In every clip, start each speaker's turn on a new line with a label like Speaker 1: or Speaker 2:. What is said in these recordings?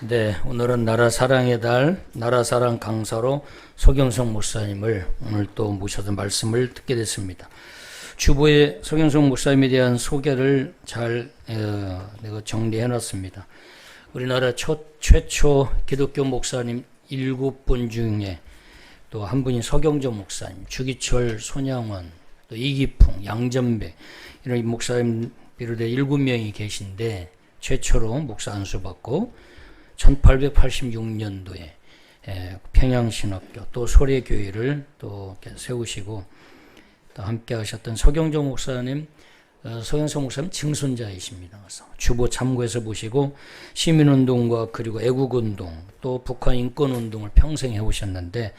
Speaker 1: 네, 오늘은 나라 사랑의 달, 나라 사랑 강사로 서경석 목사님을 오늘 또 모셔서 말씀을 듣게 됐습니다. 주보에 서경석 목사님에 대한 소개를 잘 내가 정리해 놨습니다. 우리나라 최초 기독교 목사님 7분 중에 또 한 분이 서경석 목사님, 주기철, 손양원, 또 이기풍, 양전배 이런 목사님 비롯해 7명이 계신데 최초로 목사 안수받고 1886년도에 평양신학교 또 소래교회를 또 세우시고 또 함께 하셨던 서경석 목사님, 서경석 목사님 증손자이십니다. 그래서 주보 참고해서 보시고 시민운동과 그리고 애국운동 또 북한 인권운동을 평생 해오셨는데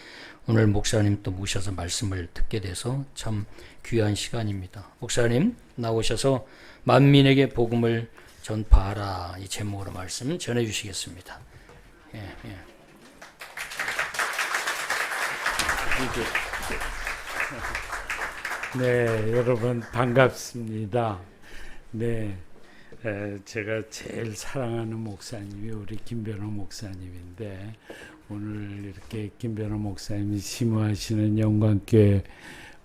Speaker 1: 오늘 목사님 또 모셔서 말씀을 듣게 돼서 참 귀한 시간입니다. 목사님 나오셔서 만민에게 복음을 전파하라 이 제목으로 말씀 전해주시겠습니다.
Speaker 2: 네, 여러분 반갑습니다. 네, 제가 제일 사랑하는 목사님이 우리 김변호 목사님인데 오늘 이렇게 김변호 목사님이 심호하시는 영광교회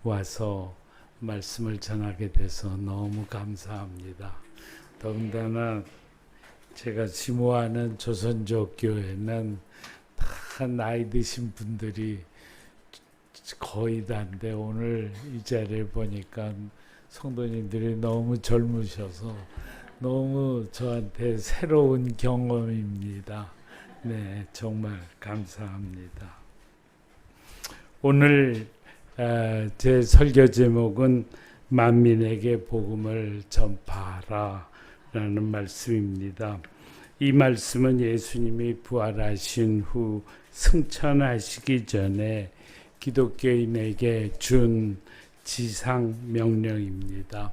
Speaker 2: 와서 말씀을 전하게 돼서 너무 감사합니다. 더군다나 제가 심호하는 조선족 교회는 다 나이 드신 분들이 거의 다인데 오늘 이 자리에 보니까 성도님들이 너무 젊으셔서 너무 저한테 새로운 경험입니다. 네, 정말 감사합니다. 오늘 제 설교 제목은 만민에게 복음을 전파하라 라는 말씀입니다. 이 말씀은 예수님이 부활하신 후 승천하시기 전에 기독교인에게 준 지상 명령입니다.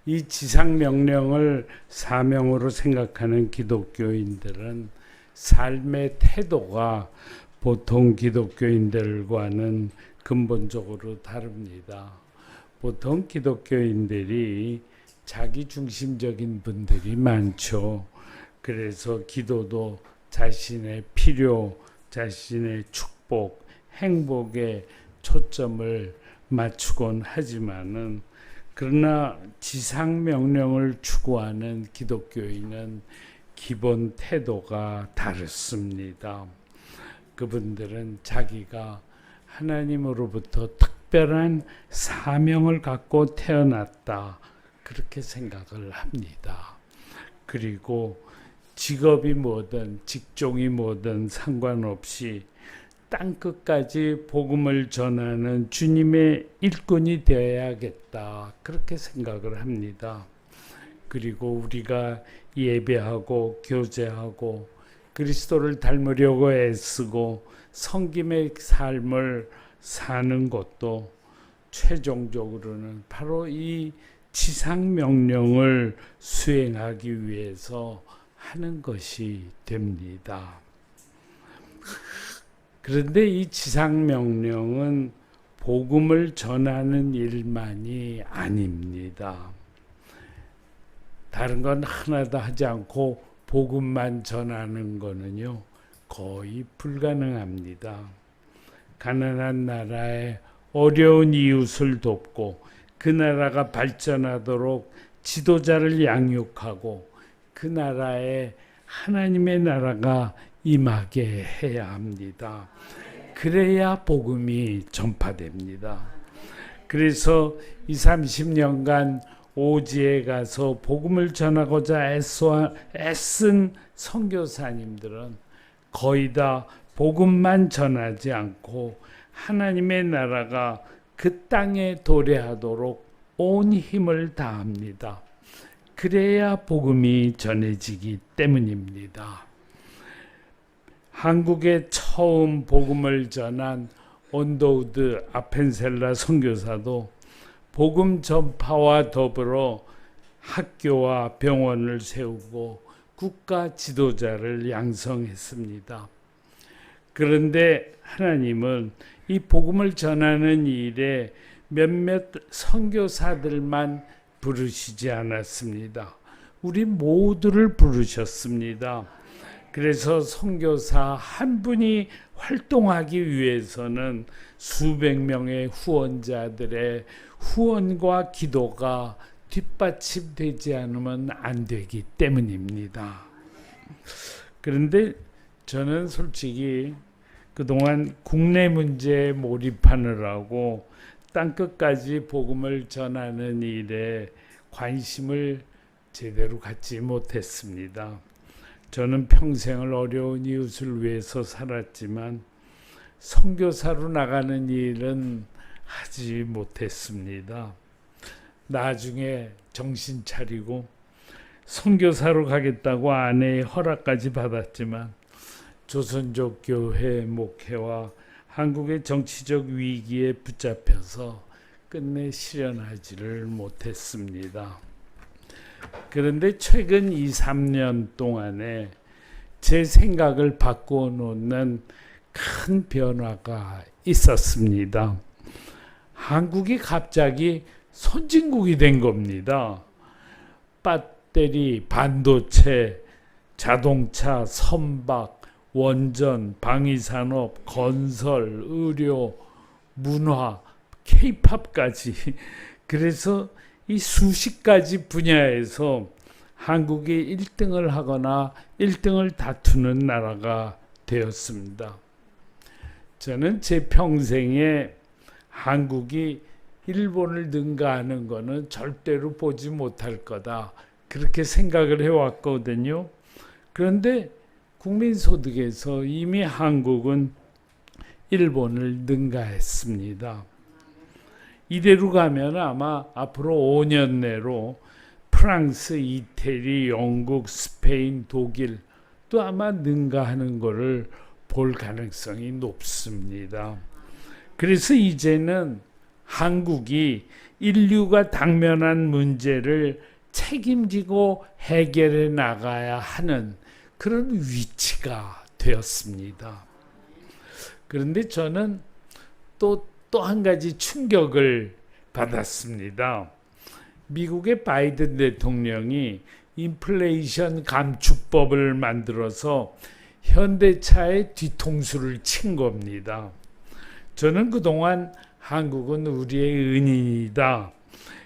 Speaker 2: 이 지상 명령을 사명으로 생각하는 기독교인들은 삶의 태도가 보통 기독교인들과는 근본적으로 다릅니다. 보통 기독교인들이 자기중심적인 분들이 많죠. 그래서 기도도 자신의 필요, 자신의 축복, 행복에 초점을 맞추곤 하지만은 그러나 지상 명령을 추구하는 기독교인은 기본 태도가 다릅니다. 그분들은 자기가 하나님으로부터 특별한 사명을 갖고 태어났다 그렇게 생각을 합니다. 그리고 직업이 뭐든 직종이 뭐든 상관없이 땅끝까지 복음을 전하는 주님의 일꾼이 되어야겠다 그렇게 생각을 합니다. 그리고 우리가 예배하고 교제하고 그리스도를 닮으려고 애쓰고 섬김의 삶을 사는 것도 최종적으로는 바로 이 지상 명령을 수행하기 위해서 하는 것이 됩니다. 그런데 이 지상 명령은 복음을 전하는 일만이 아닙니다. 다른 건 하나도 하지 않고 복음만 전하는 거는요 거의 불가능합니다. 가난한 나라에 어려운 이웃을 돕고 그 나라가 발전하도록 지도자를 양육하고 그 나라에 하나님의 나라가 임하게 해야 합니다. 그래야 복음이 전파됩니다. 그래서 20, 30년간 오지에 가서 복음을 전하고자 애쓴 선교사님들은 거의 다 복음만 전하지 않고 하나님의 나라가 그 땅에 도래하도록 온 힘을 다합니다. 그래야 복음이 전해지기 때문입니다. 한국에 처음 복음을 전한 온도우드 아펜셀라 선교사도 복음 전파와 더불어 학교와 병원을 세우고 국가 지도자를 양성했습니다. 그런데 하나님은 이 복음을 전하는 일에 몇몇 선교사들만 부르시지 않았습니다. 우리 모두를 부르셨습니다. 그래서 선교사 한 분이 활동하기 위해서는 수백 명의 후원자들의 후원과 기도가 뒷받침되지 않으면 안 되기 때문입니다. 그런데 저는 솔직히 그동안 국내 문제에 몰입하느라고 땅끝까지 복음을 전하는 일에 관심을 제대로 갖지 못했습니다. 저는 평생을 어려운 이웃을 위해서 살았지만 선교사로 나가는 일은 하지 못했습니다. 나중에 정신 차리고 선교사로 가겠다고 아내의 허락까지 받았지만 조선족 교회 목회와 한국의 정치적 위기에 붙잡혀서 끝내 실현하지를 못했습니다. 그런데 최근 2, 3년 동안에 제 생각을 바꾸어 놓는 큰 변화가 있었습니다. 한국이 갑자기 선진국이 된 겁니다. 배터리, 반도체, 자동차, 선박, 원전, 방위산업, 건설, 의료, 문화, K-팝까지 그래서 이 수십 가지 분야에서 한국이 1등을 하거나 1등을 다투는 나라가 되었습니다. 저는 제 평생에 한국이 일본을 능가하는 것은 절대로 보지 못할 거다. 그렇게 생각을 해왔거든요. 그런데 국민소득에서 이미 한국은 일본을 능가했습니다. 이대로 가면 아마 앞으로 5년 내로 프랑스, 이태리, 영국, 스페인, 독일 또 아마 능가하는 것을 볼 가능성이 높습니다. 그래서 이제는 한국이 인류가 당면한 문제를 책임지고 해결해 나가야 하는 그런 위치가 되었습니다. 그런데 저는 또 한 가지 충격을 받았습니다. 미국의 바이든 대통령이 인플레이션 감축법을 만들어서 현대차의 뒤통수를 친 겁니다. 저는 그동안 한국은 우리의 은인이다.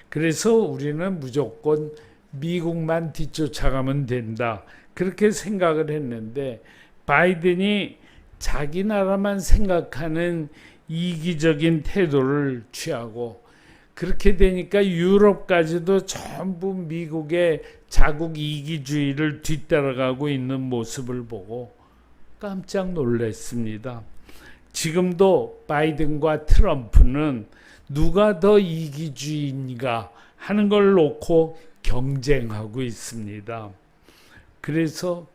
Speaker 2: 그래서 우리는 무조건 미국만 뒤쫓아가면 된다. 그렇게 생각을 했는데 바이든이 자기 나라만 생각하는 이기적인 태도를 취하고 그렇게 되니까 유럽까지도 전부 미국의 자국 이기주의를 뒤따라가고 있는 모습을 보고 깜짝 놀랐습니다. 지금도 바이든과 트럼프는 누가 더 이기주의인가 하는 걸 놓고 경쟁하고 있습니다. 그래서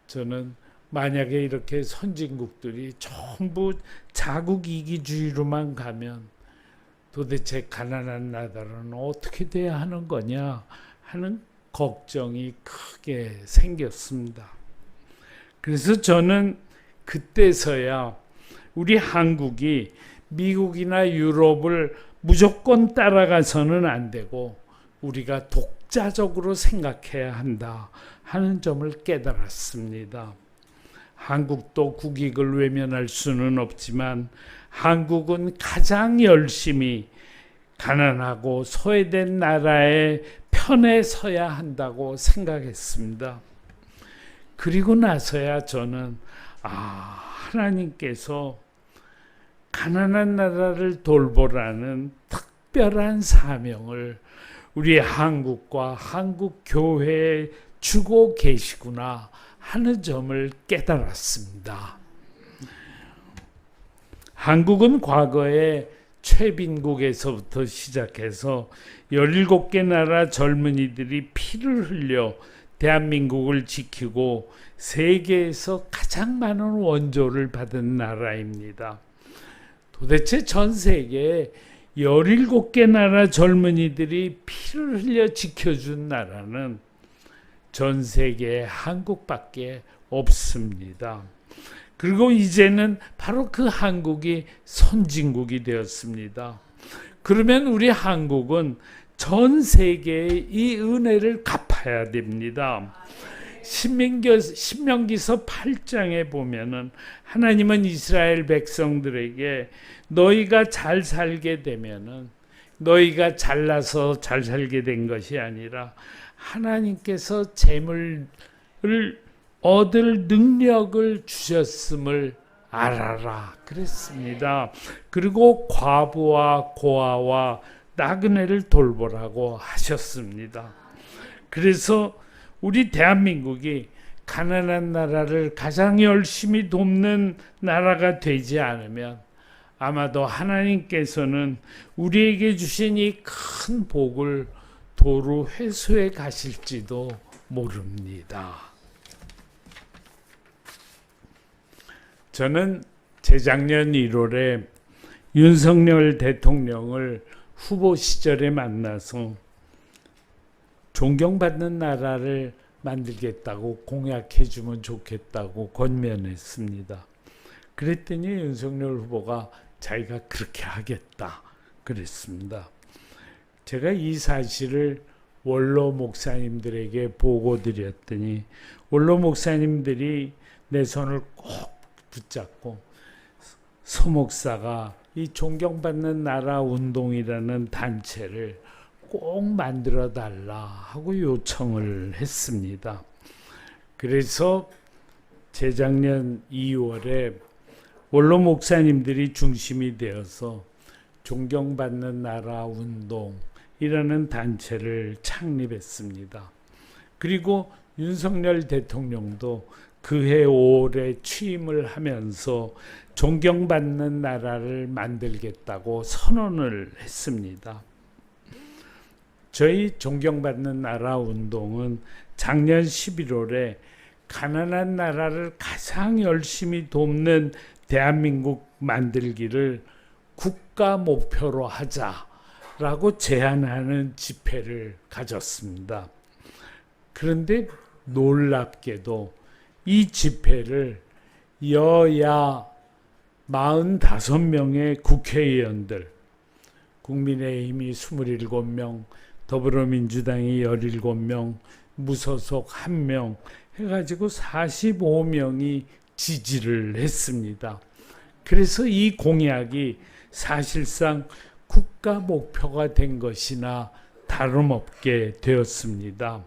Speaker 2: 저는 만약에 이렇게 선진국들이 전부 자국 이기주의로만 가면 도대체 가난한 나라는 어떻게 돼야 하는 거냐 하는 걱정이 크게 생겼습니다. 그래서 저는 그때서야 우리 한국이 미국이나 유럽을 무조건 따라가서는 안 되고 우리가 독자적으로 생각해야 한다 하는 점을 깨달았습니다. 한국도 국익을 외면할 수는 없지만 한국은 가장 열심히 가난하고 소외된 나라의 편에 서야 한다고 생각했습니다. 그리고 나서야 저는 하나님께서 가난한 나라를 돌보라는 특별한 사명을 우리 한국과 한국 교회에 주고 계시구나 하는 점을 깨달았습니다. 한국은 과거에 최빈국에서부터 시작해서 17개 나라 젊은이들이 피를 흘려 대한민국을 지키고 세계에서 가장 많은 원조를 받은 나라입니다. 도대체 전 세계에 17개 나라 젊은이들이 피를 흘려 지켜준 나라는 전 세계에 한국밖에 없습니다. 그리고 이제는 바로 그 한국이 선진국이 되었습니다. 그러면 우리 한국은 전 세계에 이 은혜를 갚아야 됩니다. 신명기서 8장에 보면은 하나님은 이스라엘 백성들에게 너희가 잘 살게 되면은 너희가 잘나서 잘 살게 된 것이 아니라 하나님께서 재물을 얻을 능력을 주셨음을 알아라 그랬습니다. 그리고 과부와 고아와 나그네를 돌보라고 하셨습니다. 그래서 우리 대한민국이 가난한 나라를 가장 열심히 돕는 나라가 되지 않으면 아마도 하나님께서는 우리에게 주신 이 큰 복을 도로 회수해 가실지도 모릅니다. 저는 재작년 1월에 윤석열 대통령을 후보 시절에 만나서 존경받는 나라를 만들겠다고 공약해 주면 좋겠다고 권면했습니다. 그랬더니 윤석열 후보가 자기가 그렇게 하겠다 그랬습니다. 제가 이 사실을 원로 목사님들에게 보고 드렸더니 원로 목사님들이 내 손을 꼭 붙잡고 서 목사가 이 존경받는 나라 운동이라는 단체를 꼭 만들어 달라 하고 요청을 했습니다. 그래서 재작년 2월에 원로 목사님들이 중심이 되어서 존경받는 나라 운동이라는 단체를 창립했습니다. 그리고 윤석열 대통령도 그해 5월에 취임을 하면서 존경받는 나라를 만들겠다고 선언을 했습니다. 저희 존경받는 나라 운동은 작년 11월에 가난한 나라를 가장 열심히 돕는 대한민국 만들기를 국가 목표로 하자라고 제안하는 집회를 가졌습니다. 그런데 놀랍게도 이 집회를 여야 45명의 국회의원들, 국민의힘이 27명, 더불어민주당이 17명, 무소속 1명 해가지고 45명이 지지를 했습니다. 그래서 이 공약이 사실상 국가 목표가 된 것이나 다름없게 되었습니다.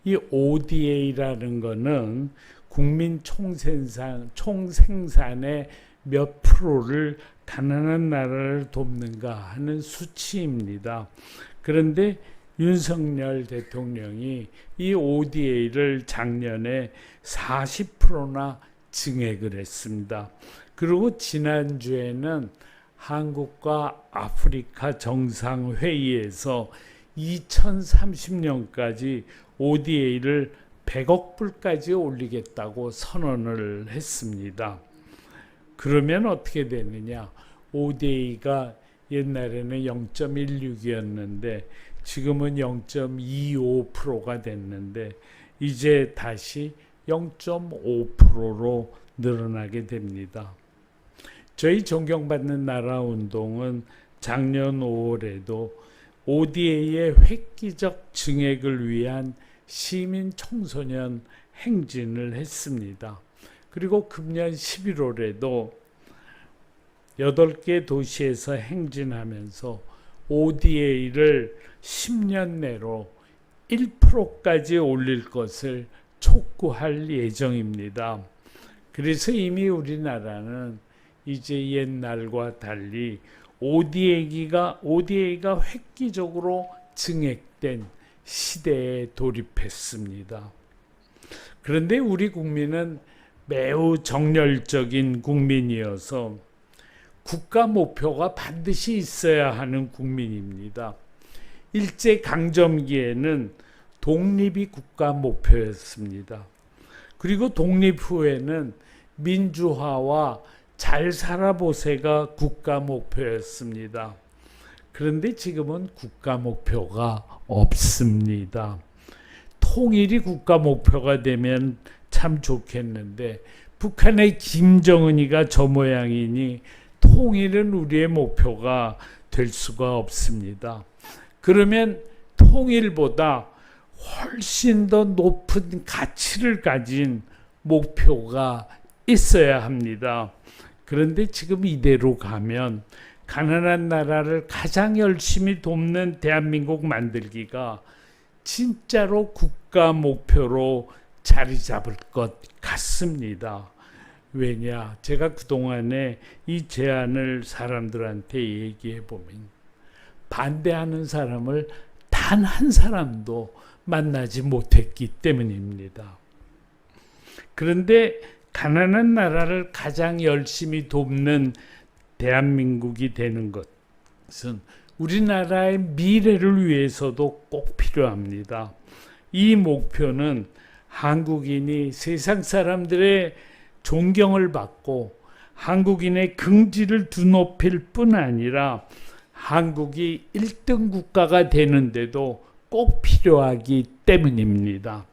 Speaker 2: 이 ODA라는 것은 국민 총생산의 몇 프로를 가난한 나라를 돕는가 하는 수치입니다. 그런데 윤석열 대통령이 이 ODA를 작년에 40%나 증액을 했습니다. 그리고 지난주에는 한국과 아프리카 정상회의에서 2030년까지 ODA를 100억 불까지 올리겠다고 선언을 했습니다. 그러면 어떻게 되느냐? ODA가 옛날에는 0.16이었는데 지금은 0.25%가 됐는데 이제 다시 0.5%로 늘어나게 됩니다. 저희 존경받는 나라 운동은 작년 5월에도 ODA의 획기적 증액을 위한 시민 청소년 행진을 했습니다. 그리고 금년 11월에도 8개 도시에서 행진하면서 ODA를 10년 내로 1%까지 올릴 것을 촉구할 예정입니다. 그래서 이미 우리나라는 이제 옛날과 달리 ODA가 획기적으로 증액된 시대에 돌입했습니다. 그런데 우리 국민은 매우 정열적인 국민이어서 국가 목표가 반드시 있어야 하는 국민입니다. 일제강점기에는 독립이 국가 목표였습니다. 그리고 독립 후에는 민주화와 잘 살아보세가 국가 목표였습니다. 그런데 지금은 국가 목표가 없습니다. 통일이 국가 목표가 되면 참 좋겠는데 북한의 김정은이가 저 모양이니 통일은 우리의 목표가 될 수가 없습니다. 그러면 통일보다 훨씬 더 높은 가치를 가진 목표가 있어야 합니다. 그런데 지금 이대로 가면 가난한 나라를 가장 열심히 돕는 대한민국 만들기가 진짜로 국가 목표로 자리 잡을 것 같습니다. 왜냐? 제가 그동안에 이 제안을 사람들한테 얘기해 보면 반대하는 사람을 단 한 사람도 만나지 못했기 때문입니다. 그런데 가난한 나라를 가장 열심히 돕는 대한민국이 되는 것은 우리나라의 미래를 위해서도 꼭 필요합니다. 이 목표는 한국인이 세상 사람들의 존경을 받고 한국인의 긍지를 드높일 뿐 아니라 한국이 1등 국가가 되는데도 꼭 필요하기 때문입니다.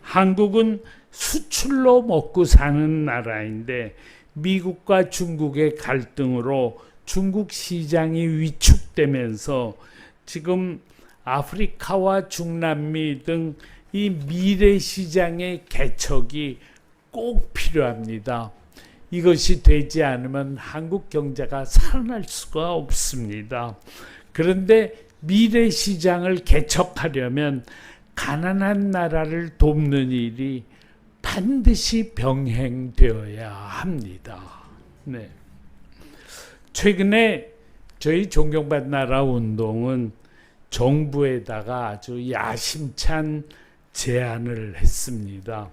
Speaker 2: 한국은 수출로 먹고 사는 나라인데 미국과 중국의 갈등으로 중국 시장이 위축되면서 지금 아프리카와 중남미 등 이 미래 시장의 개척이 꼭 필요합니다. 이것이 되지 않으면 한국 경제가 살아날 수가 없습니다. 그런데 미래 시장을 개척하려면 가난한 나라를 돕는 일이 반드시 병행되어야 합니다. 네. 최근에 저희 존경받는 나라 운동은 정부에다가 아주 야심찬 제안을 했습니다.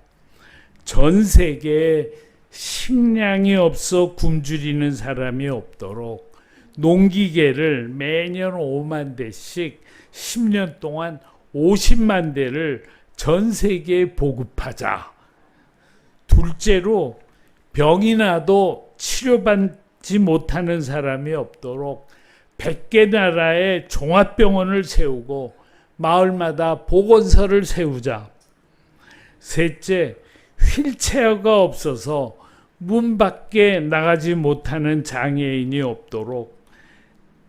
Speaker 2: 전 세계에 식량이 없어 굶주리는 사람이 없도록 농기계를 매년 5만 대씩 10년 동안 50만 대를 전 세계에 보급하자. 둘째로 병이 나도 치료받지 못하는 사람이 없도록 100개 나라에 종합병원을 세우고 마을마다 보건소를 세우자. 셋째, 휠체어가 없어서 문 밖에 나가지 못하는 장애인이 없도록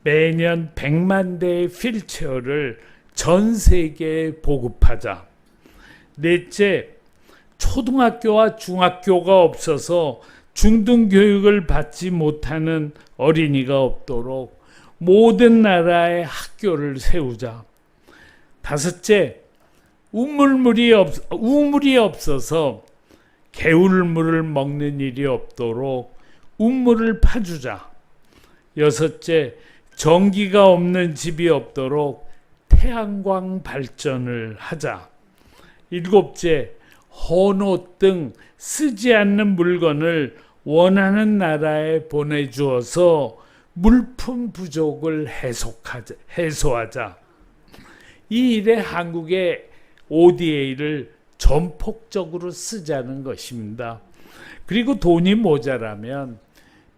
Speaker 2: 매년 100만 대의 휠체어를 전 세계에 보급하자. 넷째, 초등학교와 중학교가 없어서 중등교육을 받지 못하는 어린이가 없도록 모든 나라의 학교를 세우자. 다섯째, 우물이 없어서 개울물을 먹는 일이 없도록 우물을 파주자. 여섯째, 전기가 없는 집이 없도록 태양광 발전을 하자. 일곱째, 헌옷 등 쓰지 않는 물건을 원하는 나라에 보내주어서 물품 부족을 해소하자. 이 일에 한국의 ODA를 전폭적으로 쓰자는 것입니다. 그리고 돈이 모자라면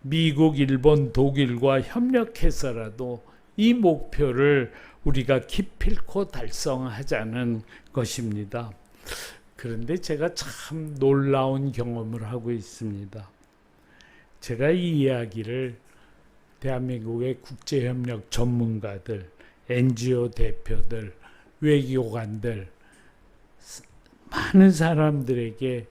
Speaker 2: 미국, 일본, 독일과 협력해서라도 이 목표를 우리가 기필코 달성하자는 것입니다. 그런데 제가 참 놀라운 경험을 하고 있습니다. 제가 이 이야기를 대한민국의 국제협력 전문가들, NGO 대표들, 외교관들, 많은 사람들에게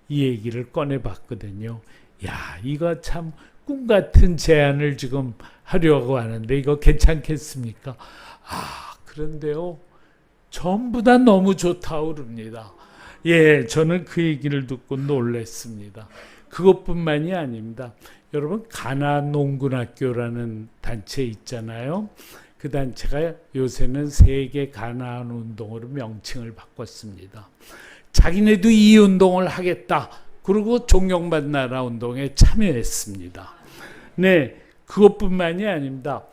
Speaker 2: 이 얘기를 꺼내봤거든요. 야, 이거 참 꿈같은 제안을 지금 하려고 하는데 이거 괜찮겠습니까? 그런데요, 전부 다 너무 좋다고 그럽니다. 예, 저는 그 얘기를 듣고 놀랐습니다. 그것뿐만이 아닙니다. 여러분, 가나농군학교라는 단체 있잖아요. 그 단체가 요새는 세계 가나안 운동으로 명칭을 바꿨습니다. 자기네도 이 운동을 하겠다. 그리고 존경받는 나라 운동에 참여했습니다. 네, 그것뿐만이 아닙니다.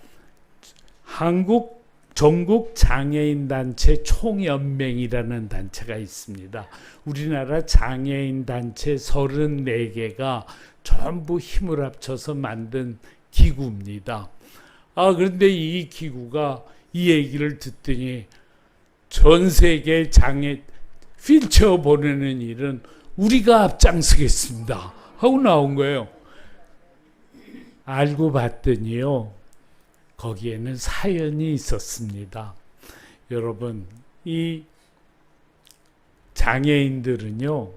Speaker 2: 한국 전국 장애인 단체 총연맹이라는 단체가 있습니다. 우리나라 장애인 단체 34개가 전부 힘을 합쳐서 만든 기구입니다. 그런데 이 기구가 이 얘기를 듣더니 전 세계 장애 휠체어 보내는 일은 우리가 앞장서겠습니다 하고 나온 거예요. 알고 봤더니요, 거기에는 사연이 있었습니다. 여러분, 이 장애인들은요,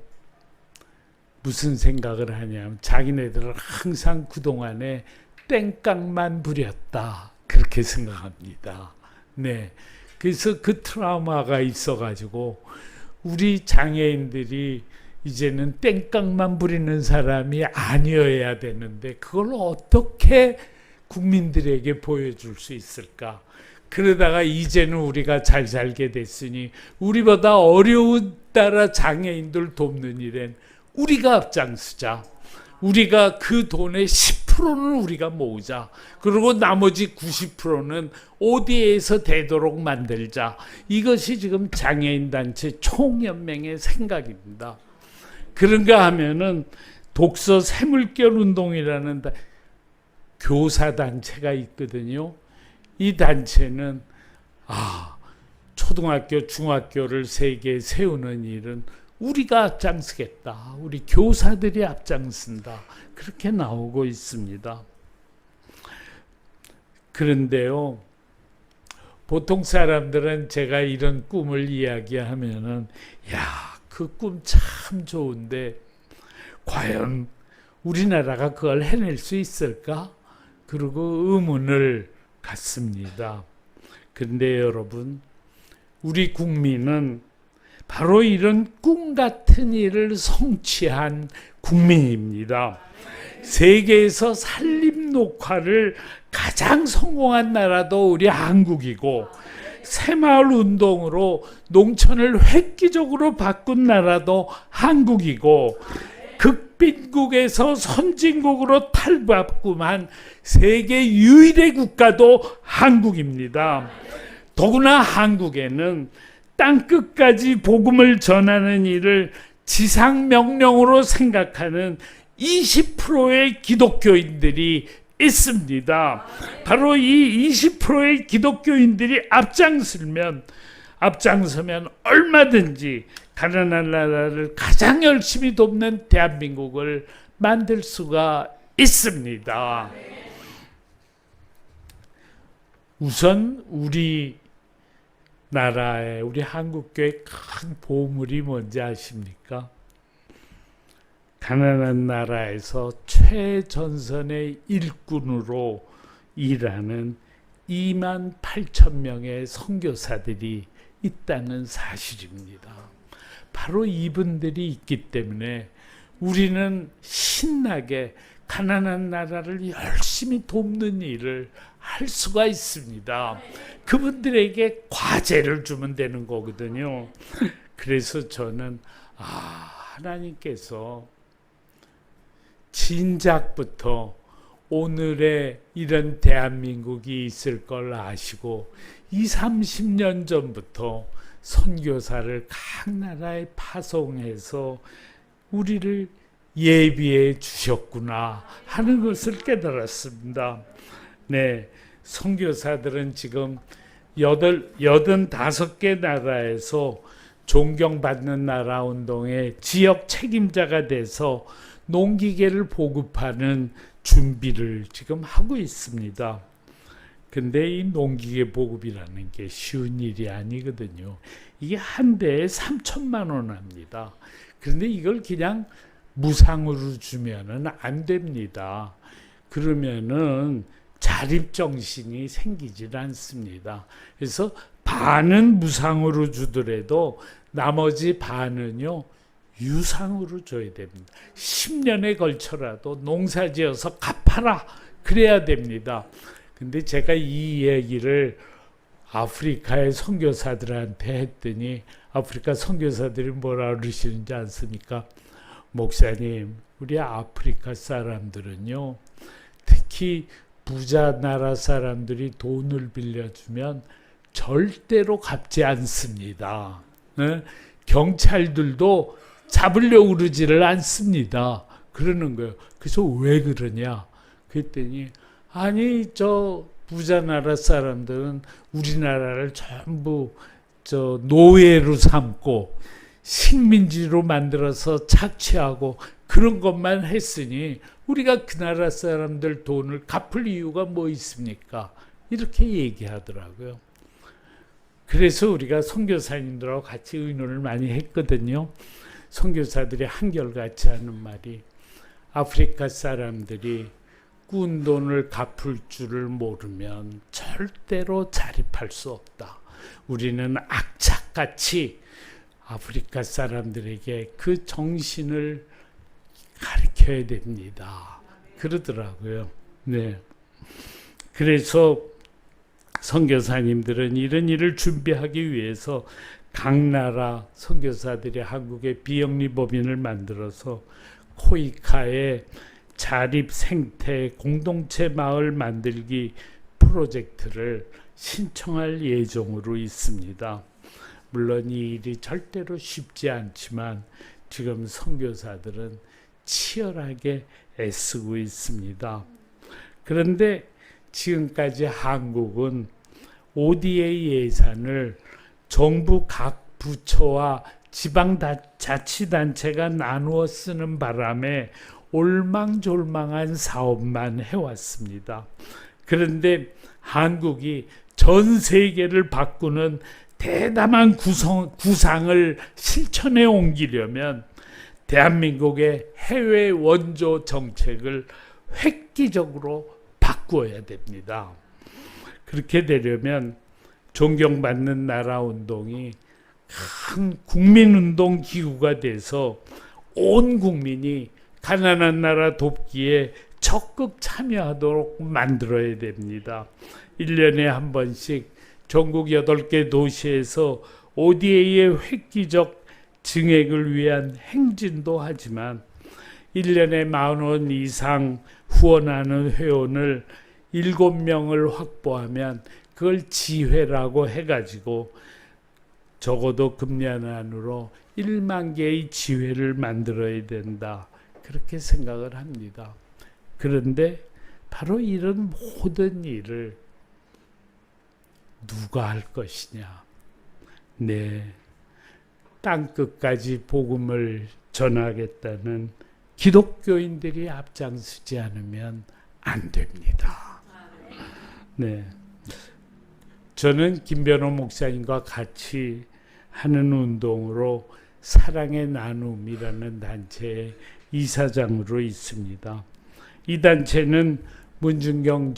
Speaker 2: 무슨 생각을 하냐면 자기네들은 항상 그동안에 땡깡만 부렸다, 그렇게 생각합니다. 네. 그래서 그 트라우마가 있어가지고 우리 장애인들이 이제는 땡깡만 부리는 사람이 아니어야 되는데 그걸 어떻게 국민들에게 보여줄 수 있을까? 그러다가 이제는 우리가 잘 살게 됐으니 우리보다 어려운 나라 장애인들 돕는 일엔 우리가 앞장서자. 우리가 그 돈의 10%는 우리가 모으자. 그리고 나머지 90%는 ODA에서 되도록 만들자. 이것이 지금 장애인 단체 총연맹의 생각입니다. 그런가 하면은 독서 새물결 운동이라는 교사 단체가 있거든요. 이 단체는 초등학교, 중학교를 세계에 세우는 일은 우리가 앞장서겠다. 우리 교사들이 앞장선다. 그렇게 나오고 있습니다. 그런데요, 보통 사람들은 제가 이런 꿈을 이야기하면은 그 꿈 참 좋은데 과연 우리나라가 그걸 해낼 수 있을까? 그리고 의문을 갖습니다. 그런데 여러분, 우리 국민은 바로 이런 꿈 같은 일을 성취한 국민입니다. 세계에서 산림 녹화를 가장 성공한 나라도 우리 한국이고, 새마을 운동으로 농촌을 획기적으로 바꾼 나라도 한국이고, 극빈국에서 선진국으로 탈바꿈한 세계 유일의 국가도 한국입니다. 더구나 한국에는 땅끝까지 복음을 전하는 일을 지상명령으로 생각하는 20%의 기독교인들이 있습니다. 바로 이 20%의 기독교인들이 앞장서면 얼마든지 가난한 나라를 가장 열심히 돕는 대한민국을 만들 수가 있습니다. 우선 우리 나라의, 우리 한국교회의 큰 보물이 뭔지 아십니까? 가난한 나라에서 최전선의 일꾼으로 일하는 28,000명의 선교사들이 있다는 사실입니다. 바로 이분들이 있기 때문에 우리는 신나게 가난한 나라를 열심히 돕는 일을 할 수가 있습니다. 그분들에게 과제를 주면 되는 거거든요. 그래서 저는 하나님께서 진작부터 오늘의 이런 대한민국이 있을 걸 아시고 20-30년 전부터 선교사를 각 나라에 파송해서 우리를 예비해 주셨구나 하는 것을 깨달았습니다. 네, 선교사들은 지금 85개 나라에서 존경받는 나라 운동의 지역 책임자가 돼서 농기계를 보급하는 준비를 지금 하고 있습니다. 근데 이 농기계 보급이라는 게 쉬운 일이 아니거든요. 이게 한 대에 3천만 원 합니다. 그런데 이걸 그냥 무상으로 주면은 안 됩니다. 그러면은 자립정신이 생기질 않습니다. 그래서 반은 무상으로 주더라도 나머지 반은요, 유상으로 줘야 됩니다. 10년에 걸쳐라도 농사지어서 갚아라. 그래야 됩니다. 근데 제가 이 얘기를 아프리카의 선교사들한테 했더니 아프리카 선교사들이 뭐라 그러시는지 아십니까? 목사님, 우리 아프리카 사람들은요, 특히 부자 나라 사람들이 돈을 빌려주면 절대로 갚지 않습니다. 경찰들도 잡으려고 그러지를 않습니다. 그러는 거예요. 그래서 왜 그러냐? 그랬더니 아니 저 부자 나라 사람들은 우리나라를 전부 저 노예로 삼고 식민지로 만들어서 착취하고 그런 것만 했으니 우리가 그 나라 사람들 돈을 갚을 이유가 뭐 있습니까? 이렇게 얘기하더라고요. 그래서 우리가 선교사님들하고 같이 의논을 많이 했거든요. 선교사들이 한결같이 하는 말이 아프리카 사람들이 꾼 돈을 갚을 줄을 모르면 절대로 자립할 수 없다. 우리는 악착같이 아프리카 사람들에게 그 정신을 가르쳐야 됩니다. 그러더라고요. 네. 그래서 선교사님들은 이런 일을 준비하기 위해서 각 나라 선교사들이 한국에 비영리법인을 만들어서 코이카에 자립 생태 공동체 마을 만들기 프로젝트를 신청할 예정으로 있습니다. 물론 이 일이 절대로 쉽지 않지만 지금 선교사들은 치열하게 애쓰고 있습니다. 그런데 지금까지 한국은 ODA 예산을 정부 각 부처와 지방자치단체가 나누어 쓰는 바람에 올망졸망한 사업만 해왔습니다. 그런데 한국이 전 세계를 바꾸는 대담한 구상을 실천해 옮기려면 대한민국의 해외 원조 정책을 획기적으로 바꾸어야 됩니다. 그렇게 되려면 존경받는 나라 운동이 큰 국민운동 기구가 돼서 온 국민이 가난한 나라 돕기에 적극 참여하도록 만들어야 됩니다. 1년에 한 번씩 전국 8개 도시에서 ODA의 획기적 증액을 위한 행진도 하지만 1년에 10,000원 이상 후원하는 회원을 7명을 확보하면 그걸 지회라고 해가지고 적어도 금년 안으로 1만 개의 지회를 만들어야 된다. 그렇게 생각을 합니다. 그런데 바로 이런 모든 일을 누가 할 것이냐. 네, 땅끝까지 복음을 전하겠다는 기독교인들이 앞장서지 않으면 안 됩니다. 네, 저는 김변호 목사님과 같이 하는 운동으로 사랑의 나눔이라는 단체의 이사장으로 있습니다. 이 단체는 문준경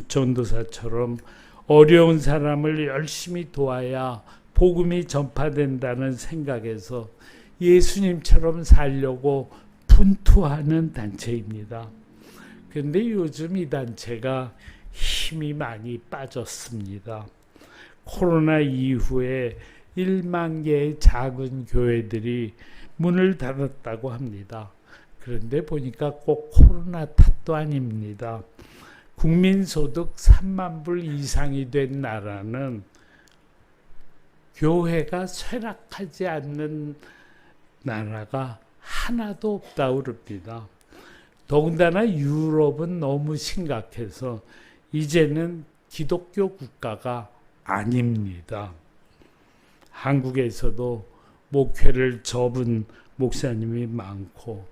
Speaker 2: 전도사처럼 어려운 사람을 열심히 도와야 복음이 전파된다는 생각에서 예수님처럼 살려고 분투하는 단체입니다. 그런데 요즘 이 단체가 힘이 많이 빠졌습니다. 코로나 이후에 1만 개의 작은 교회들이 문을 닫았다고 합니다. 그런데 보니까 꼭 코로나 탓도 아닙니다. 국민소득 3만 불 이상이 된 나라는 교회가 쇠락하지 않는 나라가 하나도 없다고 그럽니다. 더군다나 유럽은 너무 심각해서 이제는 기독교 국가가 아닙니다. 한국에서도 목회를 접은 목사님이 많고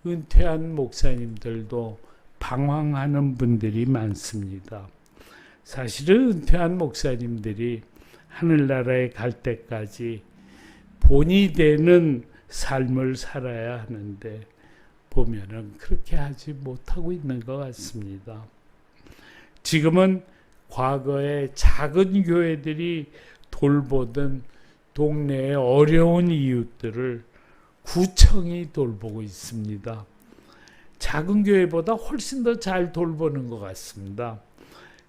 Speaker 2: 은퇴한 목사님들도 방황하는 분들이 많습니다. 사실은 은퇴한 목사님들이 하늘나라에 갈 때까지 본이 되는 삶을 살아야 하는데 보면은 그렇게 하지 못하고 있는 것 같습니다. 지금은 과거에 작은 교회들이 돌보던 동네의 어려운 이웃들을 구청이 돌보고 있습니다. 작은 교회보다 훨씬 더 잘 돌보는 것 같습니다.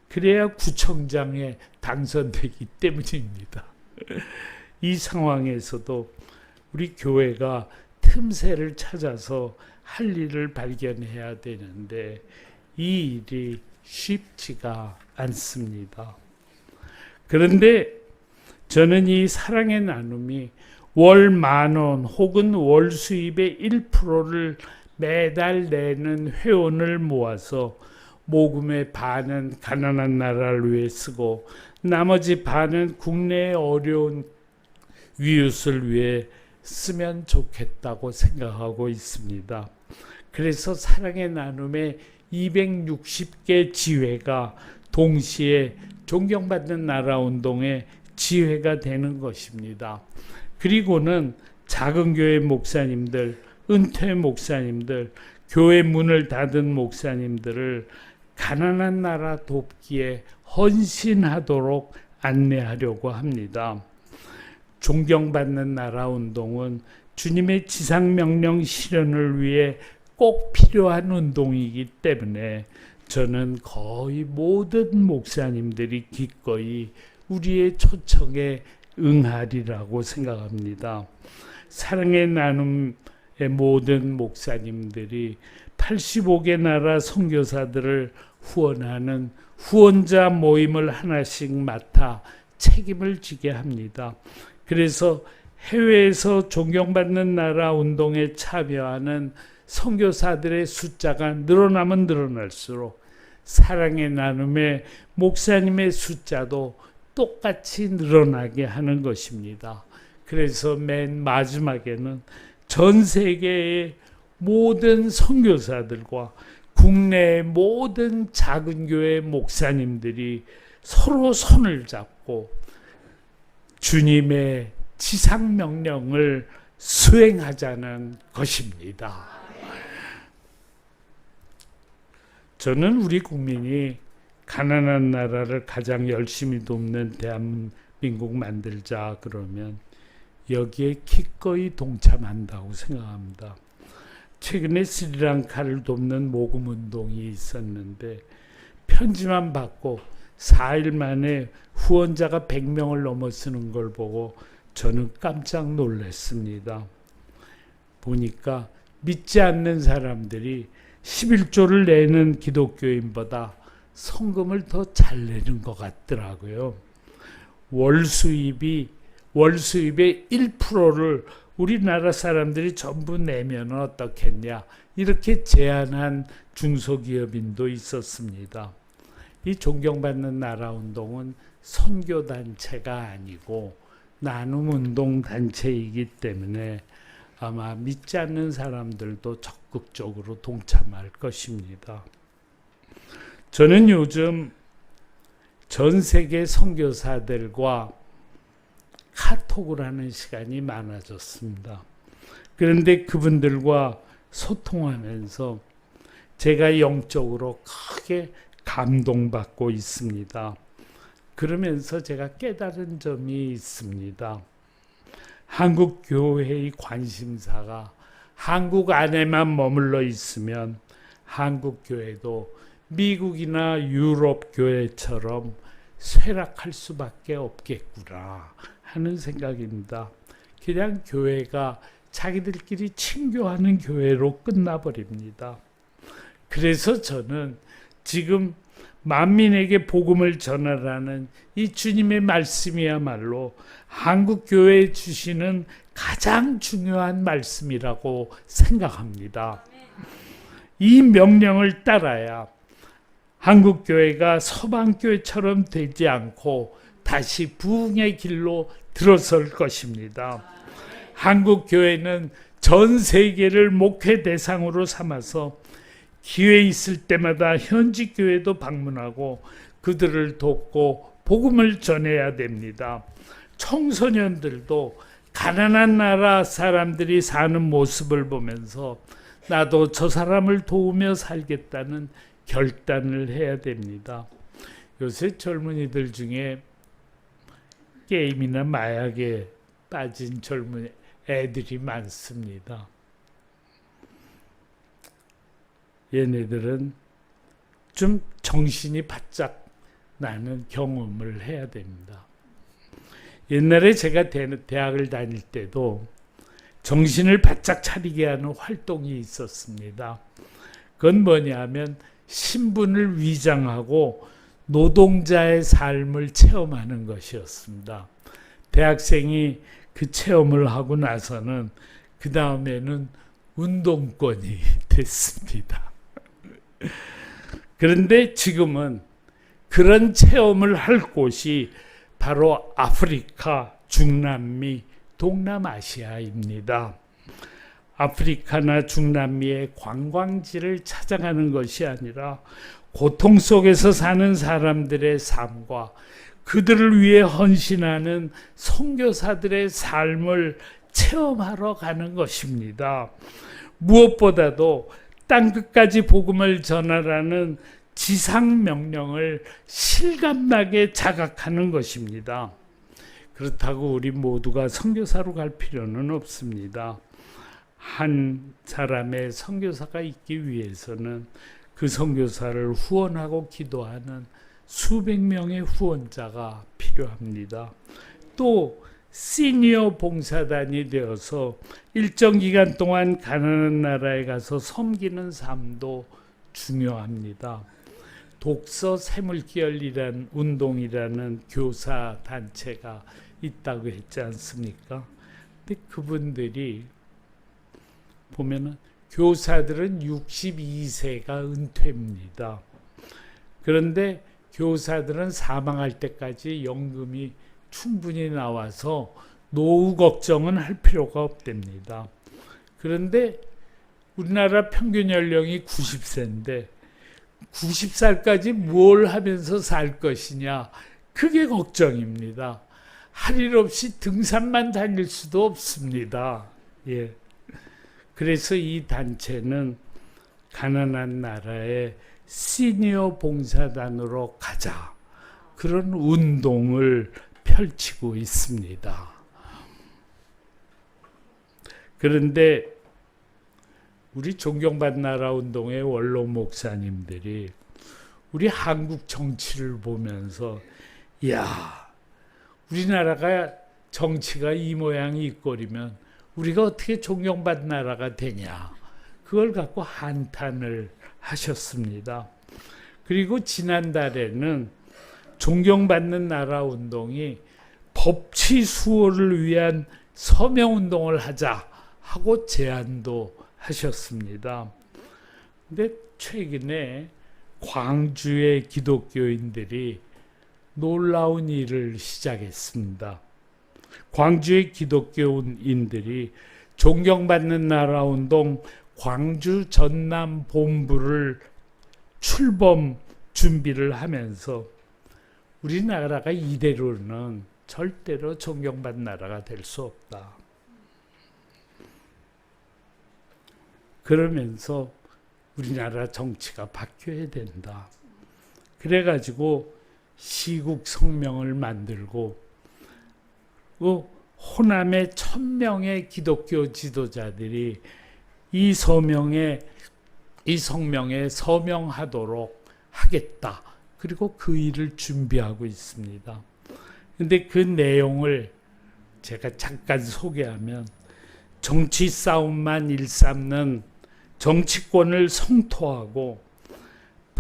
Speaker 2: 그래야 구청장에 당선되기 때문입니다. 이 상황에서도 우리 교회가 틈새를 찾아서 할 일을 발견해야 되는데 이 일이 쉽지가 않습니다. 그런데 저는 이 사랑의 나눔이 월 10,000원 혹은 월 수입의 1%를 매달 내는 회원을 모아서 모금의 반은 가난한 나라를 위해 쓰고 나머지 반은 국내의 어려운 이웃을 위해 쓰면 좋겠다고 생각하고 있습니다. 그래서 사랑의 나눔의 260개 지회가 동시에 존경받는 나라 운동의 지회가 되는 것입니다. 그리고는 작은 교회 목사님들, 은퇴 목사님들, 교회 문을 닫은 목사님들을 가난한 나라 돕기에 헌신하도록 안내하려고 합니다. 존경받는 나라 운동은 주님의 지상명령 실현을 위해 꼭 필요한 운동이기 때문에 저는 거의 모든 목사님들이 기꺼이 우리의 초청에 응하리라고 생각합니다. 사랑의 나눔의 모든 목사님들이 85개 나라 선교사들을 후원하는 후원자 모임을 하나씩 맡아 책임을 지게 합니다. 그래서 해외에서 존경받는 나라 운동에 참여하는 선교사들의 숫자가 늘어나면 늘어날수록 사랑의 나눔의 목사님의 숫자도 똑같이 늘어나게 하는 것입니다. 그래서 맨 마지막에는 전 세계의 모든 선교사들과 국내의 모든 작은 교회 목사님들이 서로 손을 잡고 주님의 지상 명령을 수행하자는 것입니다. 저는 우리 국민이 가난한 나라를 가장 열심히 돕는 대한민국 만들자 그러면 여기에 기꺼이 동참한다고 생각합니다. 최근에 스리랑카를 돕는 모금 운동이 있었는데 편지만 받고 4일 만에 후원자가 100명을 넘어서는 걸 보고 저는 깜짝 놀랐습니다. 보니까 믿지 않는 사람들이 11조를 내는 기독교인보다 성금을 더 잘 내는 것 같더라고요. 월 수입의 1%를 우리나라 사람들이 전부 내면 어떻겠냐 이렇게 제안한 중소기업인도 있었습니다. 이 존경받는 나라 운동은 선교단체가 아니고 나눔운동단체이기 때문에 아마 믿지 않는 사람들도 적극적으로 동참할 것입니다. 저는 요즘 전 세계 선교사들과 카톡을 하는 시간이 많아졌습니다. 그런데 그분들과 소통하면서 제가 영적으로 크게 감동받고 있습니다. 그러면서 제가 깨달은 점이 있습니다. 한국 교회의 관심사가 한국 안에만 머물러 있으면 한국 교회도 미국이나 유럽 교회처럼 쇠락할 수밖에 없겠구나 하는 생각입니다. 그냥 교회가 자기들끼리 친교하는 교회로 끝나버립니다. 그래서 저는 지금 만민에게 복음을 전하라는 이 주님의 말씀이야말로 한국 교회에 주시는 가장 중요한 말씀이라고 생각합니다. 이 명령을 따라야 한국 교회가 서방 교회처럼 되지 않고 다시 부흥의 길로 들어설 것입니다. 한국 교회는 전 세계를 목회 대상으로 삼아서 기회 있을 때마다 현지 교회도 방문하고 그들을 돕고 복음을 전해야 됩니다. 청소년들도 가난한 나라 사람들이 사는 모습을 보면서 나도 저 사람을 도우며 살겠다는 결단을 해야 됩니다. 요새 젊은이들 중에 게임이나 마약에 빠진 젊은 애들이 많습니다. 얘네들은 좀 정신이 바짝 나는 경험을 해야 됩니다. 옛날에 제가 대학을 다닐 때도 정신을 바짝 차리게 하는 활동이 있었습니다. 그건 뭐냐면 신분을 위장하고 노동자의 삶을 체험하는 것이었습니다. 대학생이 그 체험을 하고 나서는 그 다음에는 운동권이 됐습니다. 그런데 지금은 그런 체험을 할 곳이 바로 아프리카, 중남미, 동남아시아입니다. 아프리카나 중남미의 관광지를 찾아가는 것이 아니라 고통 속에서 사는 사람들의 삶과 그들을 위해 헌신하는 선교사들의 삶을 체험하러 가는 것입니다. 무엇보다도 땅끝까지 복음을 전하라는 지상 명령을 실감나게 자각하는 것입니다. 그렇다고 우리 모두가 선교사로 갈 필요는 없습니다. 한 사람의 선교사가 있기 위해서는 그 선교사를 후원하고 기도하는 수백 명의 후원자가 필요합니다. 또 시니어 봉사단이 되어서 일정 기간 동안 가난한 나라에 가서 섬기는 삶도 중요합니다. 독서 새물결이라는 운동이라는 교사 단체가 있다고 했지 않습니까? 근데 그분들이 보면은 교사들은 62세가 은퇴입니다. 그런데 교사들은 사망할 때까지 연금이 충분히 나와서 노후 걱정은 할 필요가 없답니다. 그런데 우리나라 평균 연령이 90세인데 90살까지 뭘 하면서 살 것이냐, 그게 걱정입니다. 할 일 없이 등산만 다닐 수도 없습니다. 예. 그래서 이 단체는 가난한 나라의 시니어 봉사단으로 가자, 그런 운동을 펼치고 있습니다. 그런데 우리 존경받는 나라 운동의 원로 목사님들이 우리 한국 정치를 보면서, 야, 우리나라가 정치가 이 모양이 이 꼴이면 우리가 어떻게 존경받는 나라가 되냐, 그걸 갖고 한탄을 하셨습니다. 그리고 지난달에는 존경받는 나라 운동이 법치 수호를 위한 서명 운동을 하자 하고 제안도 하셨습니다. 근데 최근에 광주의 기독교인들이 놀라운 일을 시작했습니다. 광주의 기독교인들이 존경받는 나라 운동 광주 전남 본부를 출범 준비를 하면서 우리나라가 이대로는 절대로 존경받는 나라가 될 수 없다. 그러면서 우리나라 정치가 바뀌어야 된다. 그래가지고 시국 성명을 만들고 호남의 1000명의 기독교 지도자들이 이 성명에 서명하도록 하겠다. 그리고 그 일을 준비하고 있습니다. 그런데 그 내용을 제가 잠깐 소개하면, 정치 싸움만 일삼는 정치권을 성토하고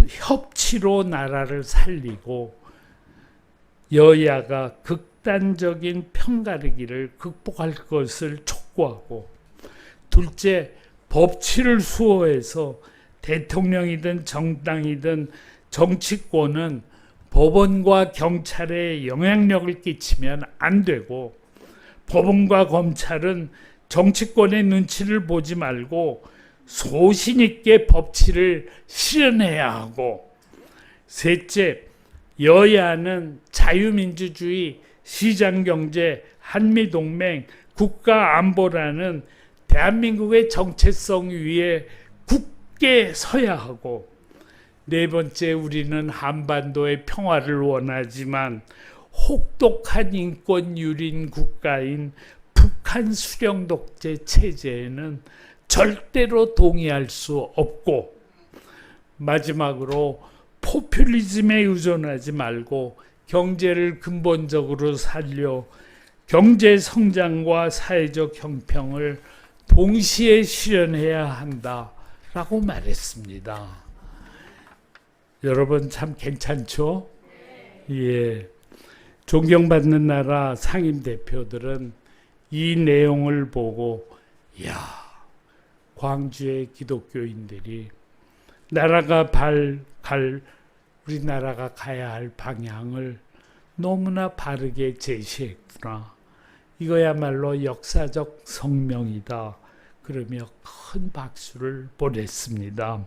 Speaker 2: 협치로 나라를 살리고 여야가 극단적인 편가르기를 극복할 것을 촉구하고, 둘째, 법치를 수호해서 대통령이든 정당이든 정치권은 법원과 경찰에 영향력을 끼치면 안 되고, 법원과 검찰은 정치권의 눈치를 보지 말고 소신 있게 법치를 실현해야 하고, 셋째, 여야는 자유민주주의, 시장경제, 한미동맹, 국가안보라는 대한민국의 정체성 위에 굳게 서야 하고, 네 번째, 우리는 한반도의 평화를 원하지만 혹독한 인권 유린 국가인 북한 수령 독재 체제에는 절대로 동의할 수 없고, 마지막으로 포퓰리즘에 의존하지 말고 경제를 근본적으로 살려 경제 성장과 사회적 형평을 동시에 실현해야 한다라고 말했습니다. 여러분 참 괜찮죠? 예. 존경받는 나라 상임 대표들은 이 내용을 보고, 야, 광주의 기독교인들이 우리나라가 가야 할 방향을 너무나 바르게 제시했구나. 이거야말로 역사적 성명이다. 그러며 큰 박수를 보냈습니다.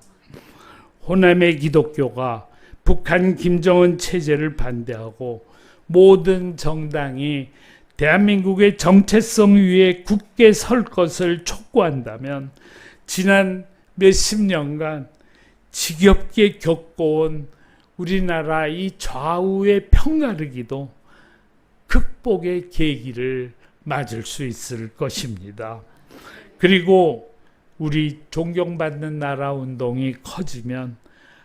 Speaker 2: 호남의 기독교가 북한 김정은 체제를 반대하고 모든 정당이 대한민국의 정체성 위에 굳게 설 것을 촉구한다면 지난 몇십 년간 지겹게 겪어온 우리나라 이 좌우의 편가르기도 극복의 계기를 맞을 수 있을 것입니다. 그리고 우리 존경받는 나라 운동이 커지면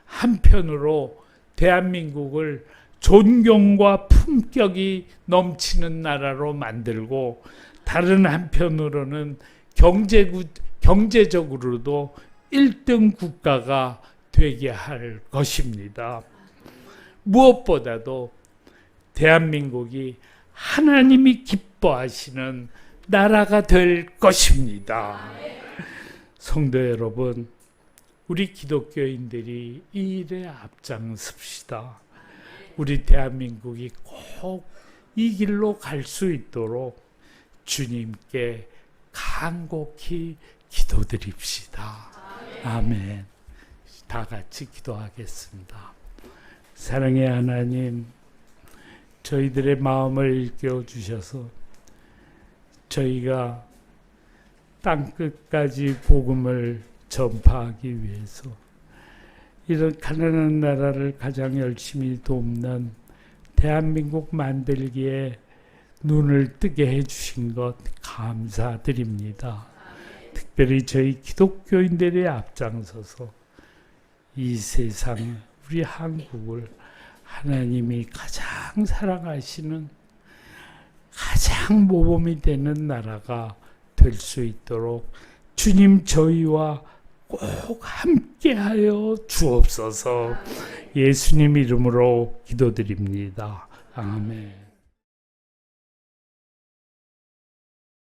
Speaker 2: 한편으로 대한민국을 존경과 품격이 넘치는 나라로 만들고 다른 한편으로는 경제적으로도 1등 국가가 되게 할 것입니다. 무엇보다도 대한민국이 하나님이 기뻐하시는 나라가 될 것입니다. 성도 여러분, 우리 기독교인들이 이 일에 앞장섭시다. 우리 대한민국이 꼭 이 길로 갈 수 있도록 주님께 간곡히 기도드립시다. 아멘. 다 같이 기도하겠습니다. 사랑의 하나님, 저희들의 마음을 일깨워 주셔서 저희가 땅끝까지 복음을 전파하기 위해서 이런 가난한 나라를 가장 열심히 돕는 대한민국 만들기에 눈을 뜨게 해주신 것 감사드립니다. 특별히 저희 기독교인들이 앞장서서 이 세상, 우리 한국을 하나님이 가장 사랑하시는 가장 모범이 되는 나라가 될 수 있도록 주님 저희와 꼭 함께하여 주옵소서. 예수님 이름으로 기도드립니다. 아멘.